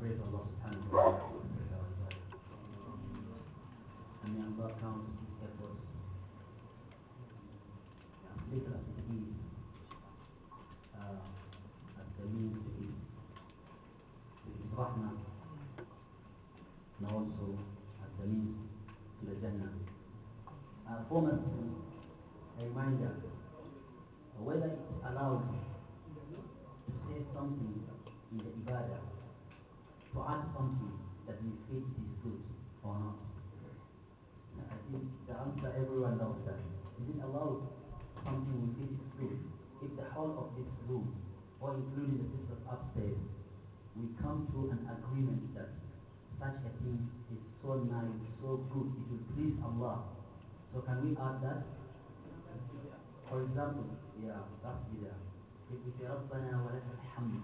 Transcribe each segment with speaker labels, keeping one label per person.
Speaker 1: praise Allah subhanahu wa ta'ala. And may Allah count his efforts as little as it is as the means to his rahmah, and also as the means to the Jannah. Foremost, a reminder whether it's allowed to say something in the ibadah, to add something that we feel it is good or not. I think the answer everyone knows that. Is it allowed something we feel is good? If the whole of this room, or including the sisters upstairs, we come to an agreement that such a thing is so nice, so good, it will please Allah. So can we add that? For example, that's bid'ah. If we say رَبَّنَا وَلَكَ الْحَمْدُ,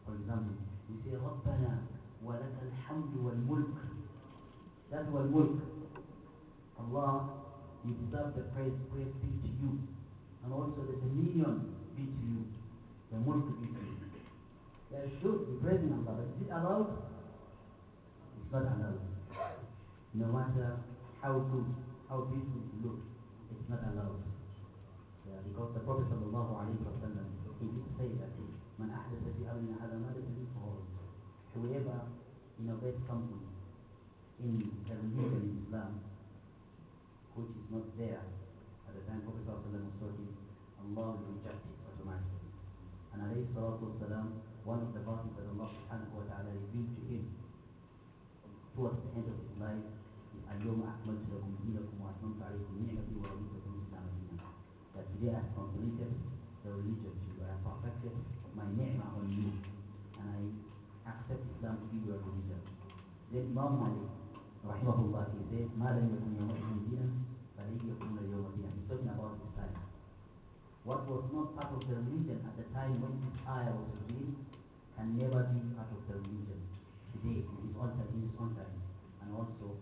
Speaker 1: for example, we say رَبَّنَا وَلَكَ الْحَمْدُ وَالْمُلْكُ. That's wal-mulk. Allah, you deserve the praise be to you. And also the dominion be to you. The mulk be to you. That is good, we're praising Allah, but is it allowed? It's not allowed. No matter how good, how beautiful it looks, it's not allowed. Because the Prophet sallallahu alayhi wa sallam, he did say that man ahdatha fi amrina hadha ma laysa minhu fahuwa radd. Whoever innovates something in the religion in Islam which is not there at the time Prophet sallallahu alayhi wa sallam was talking, Allah will reject it automatically. And alayhi salatu wasalam, one of the verses that Allah subhanahu wa ta'ala revealed to him towards the end of his life is اليوم أكملت لكم دينكم وأتممت عليكم نعمتي ورضيت لكم الإسلام دينا. That today I have completed the religion to you, I have perfected my ni'mah on you, and I accept Islam to be your religion. Then Imam Malik, rahimahullah, he says, مَا لَمْ يَكُنْ يَوْمَئِذٍ دِينًا فَلَنْ يَكُونَ الْيَوْمَ دِينًا. He's talking about his time. What was not part of the religion at the time when this ayah was revealed can never be part of the religion today in his own time, and also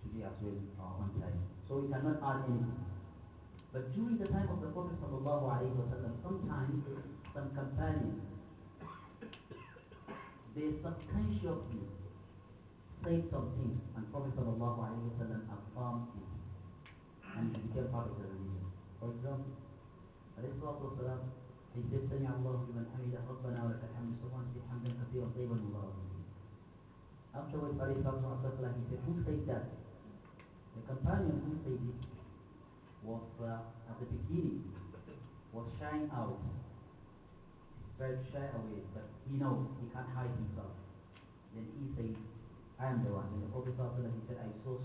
Speaker 1: today as well our own time. So we cannot add anything. But during the time of the Prophet sallallahu alaihi wasallam, sometimes some companions, they subconsciously said some things, and Prophet sallallahu alaihi wasallam affirmed it, and it became part of the religion. For example, alayhi salatu wasalam, he said, سمع الله لمن حمده ربنا ولك الحمد. Someone said, حمدا كثيرا طيبا مباركا فيه. Afterwards, alayhi salatu wasalam, he said, who said that? The companion who said it was at the beginning was shying out. He tried to shy away, but he knows he can't hide himself. Then he said, I am the one. Then the Prophet ﷺ, he said, I saw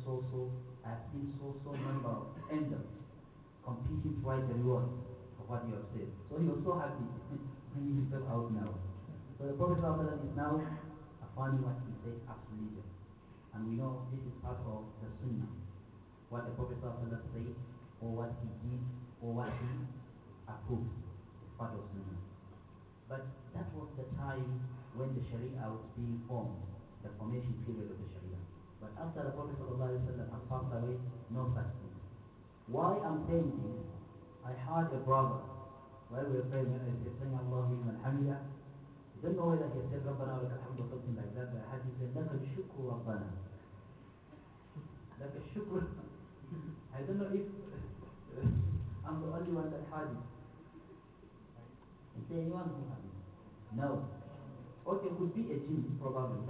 Speaker 1: I have seen so number of angels competing to write the reward of what you have said. So he was so happy bringing himself out now. So the Prophet ﷺ is now affirming what he said as religion. And we know this is part of the Sunnah. What the Prophet ﷺ said, or what he did, or what he approved, is part of Sunnah. But that was the time when the Sharia was being formed, the formation period of the Sharia. But after the Prophet ﷺ has passed away, no such thing. Why I'm saying this, I heard a brother, while we were praying, when I said, Sami Allahu liman hamida, I don't know whether he said, Rabbana wa lakal hamd or something like that, but I had him say, Laka shukru Rabbana. Laka shukru. I don't know if I'm the only one that heard it. Is there anyone who heard it? No. Okay, could be a jinn, probably.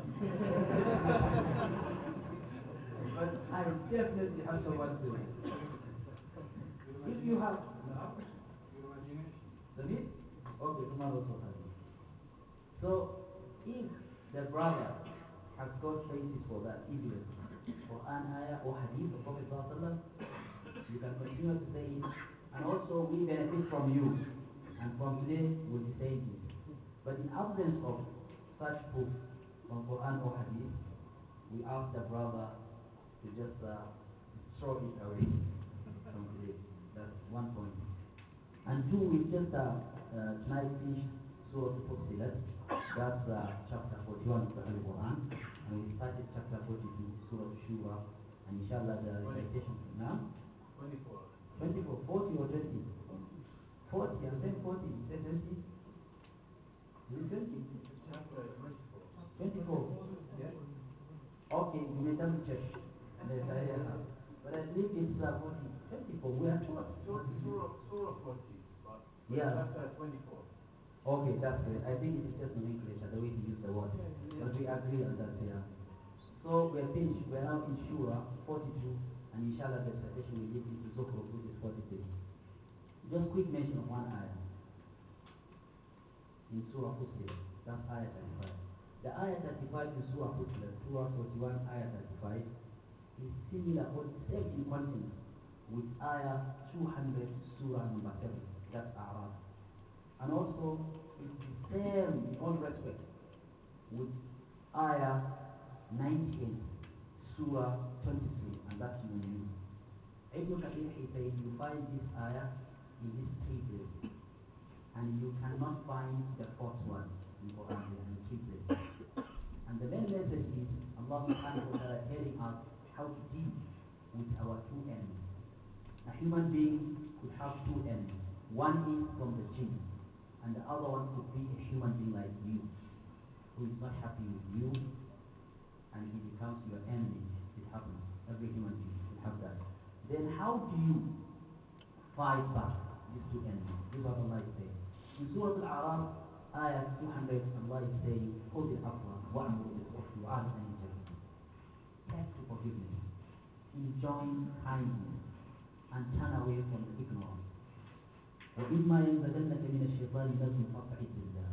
Speaker 1: But I definitely have someone to it. If you have... David? Okay, tomorrow also has it. So, if the brother has got basis for that, evidence, for an ayah or hadith of Prophet ﷺ, you can continue to say it, and also we benefit from you, and from today we'll be saying it. But in absence of such proof from Quran or hadith, we ask the brother to just throw it away from today. That's one point. And two, we just tonight finished Surah Al-Fussilat. That's chapter 41 of the Holy Quran, and we started chapter 42, Surah Shura, and inshallah the recitation now. 24, 40 or 20? 40, I'm saying 40, you said 20? Is it 20? 24. okay, you may double check. But I believe it's 24. We are taught.
Speaker 2: Surah 40, but
Speaker 1: yeah.
Speaker 2: chapter 24.
Speaker 1: Okay, that's great. I think it is just nomenclature, the way to use the word. But we agree on that here. So we are finished. We are now in Surah 42, and inshallah the recitation will lead into Zukhruf, which is 43. Just quick mention of one ayah. In Surah Fussilat, that's ayah 35. The ayah 35 in Surah Fussilat, Surah 41, ayah 35, is similar or same in content with ayah 200, Surah number 7, that's A'raf. And also, it's the same in all respect with ayah 98, Surah 23, and that's Mu'minun. Ibn Kathir, he says, you find this ayah in these three places, and you cannot find the fourth one in Quran in three places. And the main message is Allah subhanahu wa ta'ala telling us how to deal with our two enemies. A human being could have two enemies. One is from the jinn, and the other one could be a human being like you, who is not happy with you, and he becomes your enemy. It happens. Every human being will have that. Then how do you fight back these two enemies? This is what Allah is saying. In Surah Al-A'raf, ayah 200, Allah is saying, خُذِ الْعَفْوَ وَأْمُرْ بِالْعُرْفِ وَأَعْرِضْ عَنِ الْجَاهِلِينَ. Take to forgiveness, enjoin kindness, and turn away from the ignorance. وَإِمَّا يَنزَغَنَّكَ مِنَ الشَّيْطَانِ نَزْغٌ فَاسْتَعِذْ بِاللَّهِ.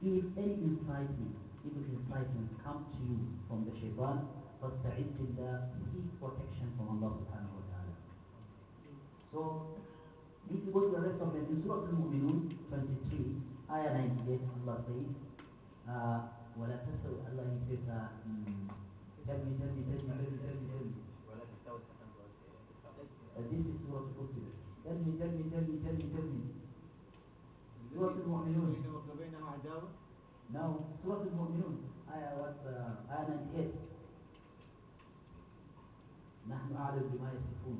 Speaker 1: If any incitement, evil incitement comes to you from the shaitan, فَاسْتَعِذْ بِاللَّهِ, seek protection from Allah subhanahu wa ta'ala. So, if you go to the rest of them, in Surah Al-Mu'minun 23, ayah 98, Allah says, وَلَا تَسْتَوِ, Allah he says, tell me. This is Surah Al-Fussilat. Tell me. Surah Al-Mu'minun. No, Surah Al-Mu'minun. Ayah 98. نحن أعلم بما يصفون.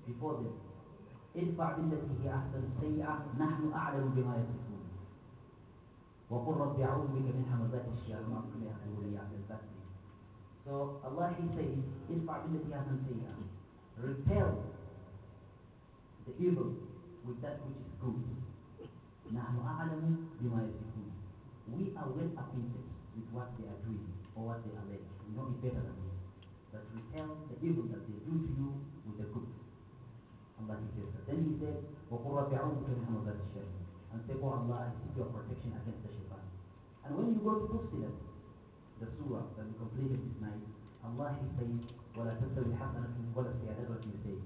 Speaker 1: Before them. ادفع بالتي هي أحسن السيئة نحن أعلم بما يصفون. وقل رب أعوذ بك من همزات الشياطين وأن يحضرون لي أحسن ذاتي. So Allah he says, ادفع بالتي هي أحسن السيئة. Repel the evil with that which is good. نحن أعلم بما يصفون. We are well acquainted with what they are doing or what they allege. We know it better than you. But repel the evil that they do to you with the good. Allah he says that. Then he said, وَقُلْ رَبِّ أَعُوذُ بِكَ مِنْ هَمَزَاتِ الشَّيَاطِينِ. And say, oh Allah, I seek your protection against the shaitan. And when you go to Fussilat, the surah that we completed this night, Allah he says, وَلَا تَسْتَوِي الْحَسَنَةُ وَلَا السَّيِّئَةُ. That's what he says.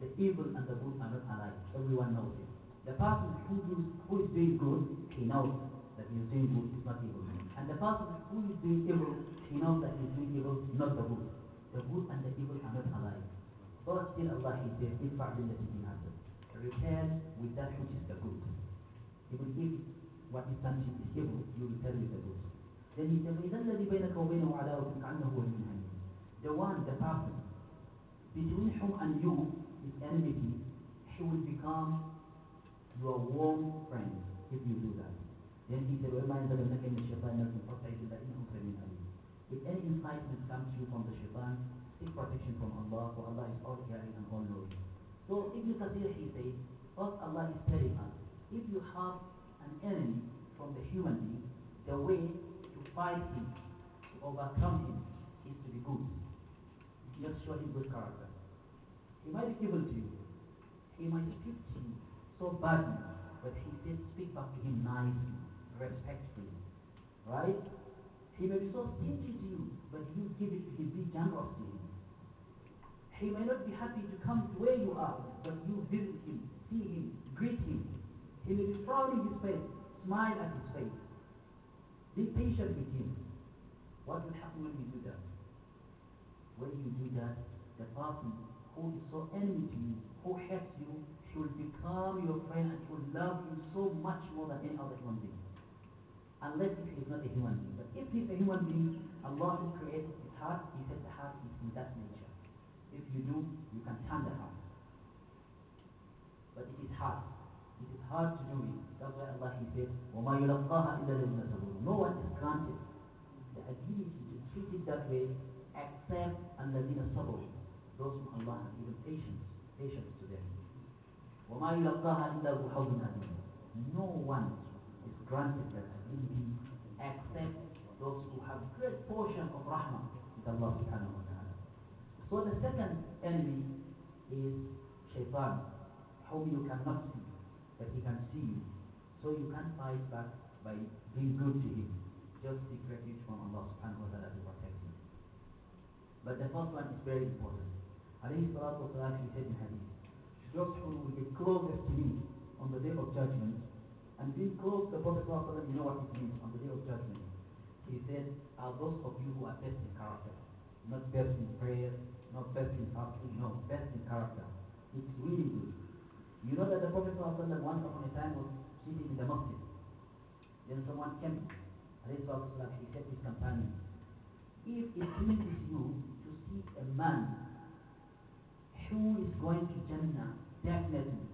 Speaker 1: The evil and the good are not alike. Everyone knows it. The person who is doing good, he knows that he is doing good, is not evil. And the person who is doing evil, he knows that he is doing evil, not the good. The good and the evil are not alike. But still Allah he says, ادفع بالتي هي أحسن. Repel with that which is the good. Even if what is done is evil, you repel with the good. Then he says, فإذا الذي بينك وبينه عداوة كأنه ولي حميم. The one, the person, between whom and you is enmity, he will become your warm friend if you do that. Then he said, وَإِمَّا يَنزَغَنَّكَ مِنَ الشَّيْطَانِ نَزْغٌ فَاسْتَعِذْ بِاللَّهِ إِنَّهُ سَمِيعٌ عَلِيمٌ. If any incitement comes to you from the shaitan, seek protection from Allah, for Allah is all hearing and all knowing. So Ibn Kathir he says, first Allah is telling us, if you have an enemy from the human being, the way to fight him, to overcome him, is to be good. Just show him good character. He might be evil to you. He might speak to you so badly, but he says speak back to him nicely, respectfully. Right? He may be so stingy to you, but you give it to him, be generous to him. He may not be happy to come to where you are, but you visit him, see him, greet him. He may be frowning his face, smile at his face. Be patient with him. What will happen when you do that? When you do that, the person who is so enemy to you, who hates you, he will become your friend and he will love you so much more than any other human being. Unless if he is not a human being. But if he is a human being, Allah who created his heart, he said the heart is in that nature. If you do, you can turn the heart. But it is hard. It is hard to do it. That's why Allah he said, وَمَا يُلَقَّاهَا إِلَّا الَّذِينَ صَبَرُوا. No one is granted the ability to treat it that way except الذين صبروا, those whom Allah has given patience to them. وما يلقاها إلا ذو حظ عظيم. No one is granted that ability except those who have great portion of rahmah with Allah subhanahu wa ta'ala. So the second enemy is shaitan, whom you cannot see, but he can see you. So you can't fight back by being good to him. Just seek refuge from Allah subhanahu wa ta'ala to protect him. But the first one is very important. Alayhi salatu wa salam, he said in hadith, those who will be closest to me on the day of judgment, and being close to the Prophet sallallahu alaihi wasallam, you know what it means on the day of judgment. He said, are those of you who are best in character, not best in prayer, not best in fasting, no, best in character. It's really good. You know that the Prophet sallallahu alaihi wasallam once upon a time was sitting in the masjid. Then someone came, alayhi salatu wa salam, he said to his companion, if it pleases you to see a man who is going to Jannah, definitely,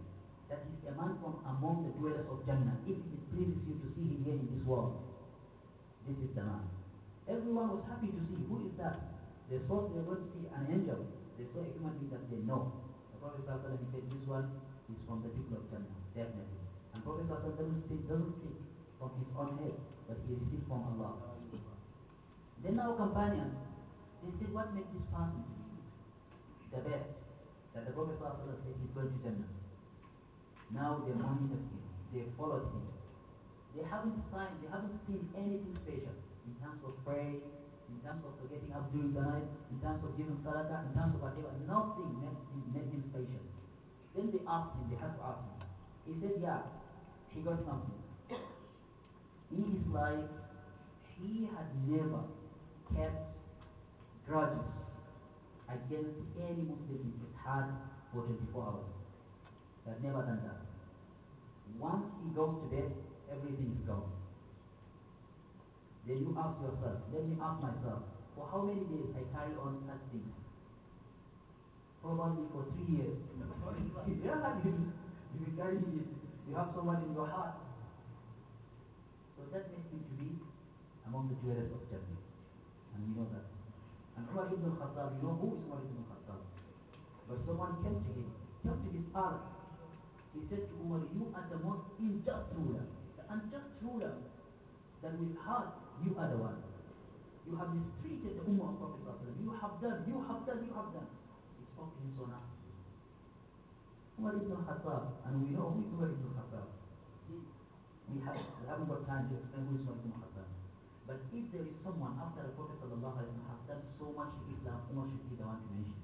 Speaker 1: that is a man from among the dwellers of Jannah, if it pleases you to see him here in this world, this is the man. Everyone was happy to see, who is that? They thought they were going to see an angel. They saw a human being that they know. The Prophet ﷺ, he said, this one is from the people of Jannah, definitely. And Prophet ﷺ doesn't speak from his own head, but he received from Allah. Then our companions, they said, what makes this person to be the best? That the Prophet ﷺ said he's going to Jannah. Now they monitored him, they followed him. They haven't seen anything special in terms of praying, in terms of getting up during the night, in terms of giving sadaqah, in terms of whatever. Nothing made him special. Then they asked him, they had to ask him. He said, yeah, he got something. In his life, he had never kept grudges against any Muslim in his heart for 24 hours. He had never done that. Once he goes to bed, everything is gone. Then you ask yourself, let me ask myself, for how many days I carry on such things? Probably for 3 years. Yeah, you carry it. You have someone in your heart. So that makes him to be among the dwellers of Jannah. And we know that. And Umar ibn al-Khattab, you know who is Umar ibn al-Khattab? But someone came to his father. He said to Umar, you are the most unjust ruler. The unjust ruler that we've had, you are the one. You have mistreated the Ummah of Prophet ﷺ. You have done. He spoke to him so nicely. Umar ibn al-Khattab, and we know who is Umar ibn al-Khattab. We haven't got time to explain who is Umar ibn al-Khattab. But if there is someone after the Prophet ﷺ has done so much to Islam, Umar should be the one to mention.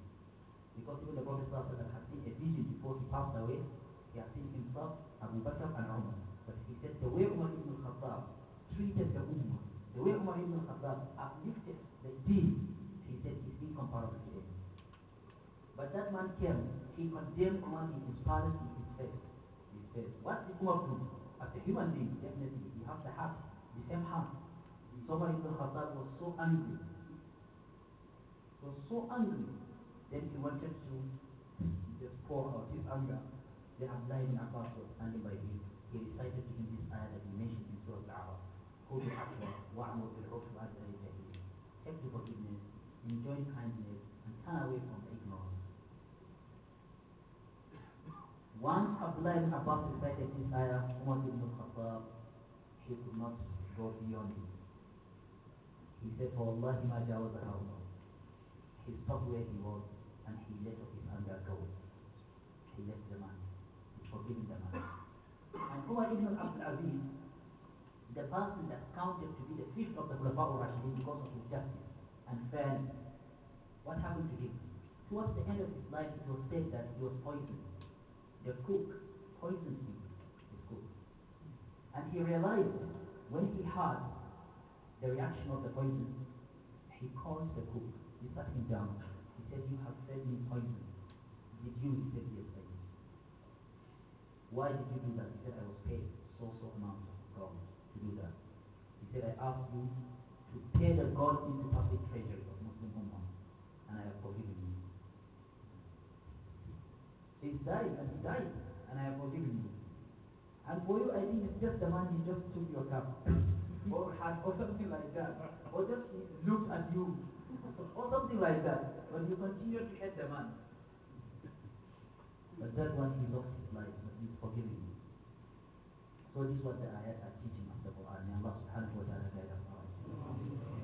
Speaker 1: Because even the Prophet ﷺ had seen a vision before he passed away. He had seen himself, Abu Bakr and Umar. But he said the way Umar ibn al-Khattab treated the Ummah, the way Umar ibn al-Khattab uplifted the deen, he said is incomparable to any. But that man came, he condemned Umar in his palace, in his face. What did Umar do? As a human being, definitely, he has the heart, the same heart. So Umar ibn al-Khattab was so angry. Then he wanted to just pour out his anger. Then Abdullah ibn Abbas was standing by him. He recited to him this ayah that we mentioned in Surah Al-A'raf. خُذُوا الْعَفْوَ وَأْمُرْ بِالْعُرْفِ وَأَعْرِضْ عَنِ الْجَاهِلِينَ. Take the forgiveness, enjoy kindness, and turn away from the ignorance. Once Abdullah ibn Abbas recited this ayah, Umar ibn al-Khattab, he could not go beyond it. He said, for Allah ma jawazaha Umar. He stopped where he was and he let of his anger go. He left the man. He forgiven the man. And Umar ibn Abdul Aziz, the person that counted to be the fifth of the Khulafa al-Rashidin because of his justice and fairness, what happened to him? Towards the end of his life, it was said that he was poisoned. The cook poisoned him, his cook. And he realized when he heard the reaction of the poison, he called the cook. He sat him down. He said, you have fed me poison. Did you? He said, yes, I did. Why did you do that? He said, I was paid so amount of gold to do that. He said, I asked you to pay the gold into public treasury of Muslim Ummah, and I have forgiven you. He's dying, and he died, and I have forgiven you. And for you, I think it's just the man he just took your cup, or something like that, or just looked at you, or something like that, but you continue to hate the man. But that one, he lost his life, but he's forgiving you. So this is what the ayat are teaching of the Quran. May Allah subhanahu wa ta'ala guide us all.